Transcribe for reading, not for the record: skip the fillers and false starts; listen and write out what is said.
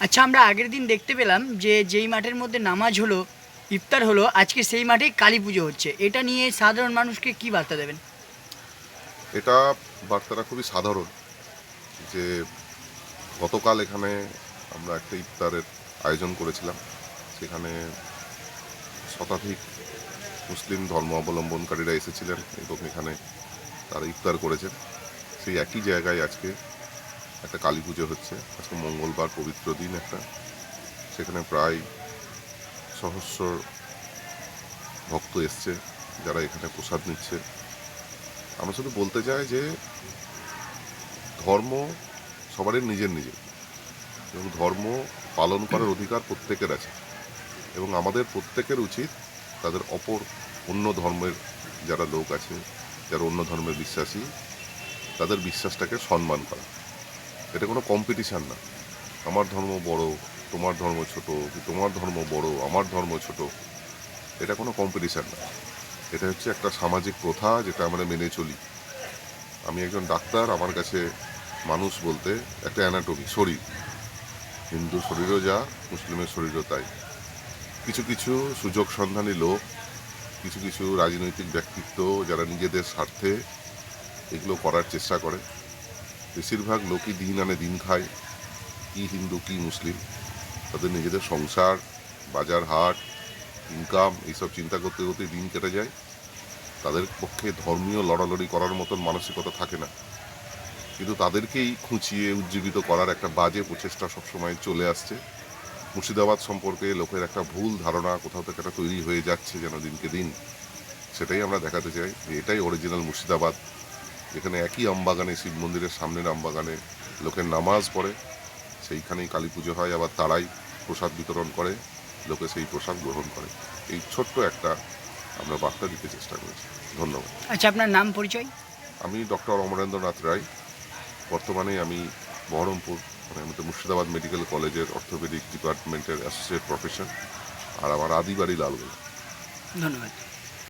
আচ্ছা, আমরা আগের দিন দেখতে পেলাম যে যেই মাঠের মধ্যে নামাজ হলো, ইফতার হলো, আজকে সেই মাঠেই কালী পুজো হচ্ছে। এটা নিয়ে সাধারণ মানুষকে কি বার্তা দেবেন? এটা বার্তাটা খুবই সাধারণ যে গতকাল এখানে আমরা একটা ইফতারের আয়োজন করেছিলাম। সেখানে শতাধিক মুসলিম ধর্ম অবলম্বনকারীরা এসেছিলেন এবং এখানে তারা ইফতার করেছেন। সেই একই জায়গায় আজকে একটা কালী পুজো হচ্ছে। আজকে মঙ্গলবার, পবিত্র দিন একটা। সেখানে প্রায় সহস্র ভক্ত এসছে, যারা এখানে প্রসাদ নিচ্ছে। আমরা শুধু বলতে চাই যে ধর্ম সবারই নিজের নিজের, এবং ধর্ম পালন করার অধিকার প্রত্যেকের আছে, এবং আমাদের প্রত্যেকের উচিত তাদের অন্য ধর্মের যারা লোক আছে, যারা অন্য ধর্মের বিশ্বাসী, তাদের বিশ্বাসটাকে সম্মান করা। এটা কোনো কম্পিটিশান না। আমার ধর্ম বড়, তোমার ধর্ম ছোট, কি তোমার ধর্ম বড়, আমার ধর্ম ছোট, এটা কোনো কম্পিটিশান না। এটা হচ্ছে একটা সামাজিক প্রথা, যেটা আমরা মেনে চলি। আমি একজন ডাক্তার, আমার কাছে মানুষ বলতে একটা অ্যানাটমি, শরীর। হিন্দু শরীরও যা, মুসলিমের শরীরও তাই। কিছু কিছু সুযোগ সন্ধানী লোক, কিছু কিছু রাজনৈতিক ব্যক্তিত্ব, যারা নিজেদের স্বার্থে এগুলো করার চেষ্টা করে। বেশিরভাগ লোকই দিন আনে দিন খায়, কি হিন্দু কি মুসলিম, তাদের নিজেদের সংসার, বাজার হাট, ইনকাম, এইসব চিন্তা করতে করতে দিন কেটে যায়। তাদের পক্ষে ধর্মীয় লড়ালড়ি করার মতন মানসিকতা থাকে না। কিন্তু তাদেরকেই খুঁচিয়ে উজ্জীবিত করার একটা বাজে প্রচেষ্টা সবসময় চলে আসছে। মুর্শিদাবাদ সম্পর্কে লোকের একটা ভুল ধারণা কোথাও থেকে একটা তৈরি হয়ে যাচ্ছে যেন দিনকে দিন। সেটাই আমরা দেখাতে চাই যে এটাই অরিজিনাল মুর্শিদাবাদ, যেখানে একই আমবাগানে, শিব মন্দিরের সামনের আমবাগানে লোকের নামাজ পড়ে, সেইখানেই কালী পুজো হয়, আবার তারাই প্রসাদ বিতরণ করে, লোকে সেই প্রসাদ গ্রহণ করে। এই ছোট্ট একটা আমরা বার্তা দিতে চেষ্টা করেছি। ধন্যবাদ। আচ্ছা, আপনার নাম পরিচয়? আমি ডক্টর অমরেন্দ্রনাথ রায়। বর্তমানে আমি বহরমপুর, মানে আমাদের মুর্শিদাবাদ মেডিকেল কলেজের অর্থোপেডিক ডিপার্টমেন্টের অ্যাসোসিয়েট প্রফেসর, আর আমার আদি বাড়ি লালগোলা। ধন্যবাদ।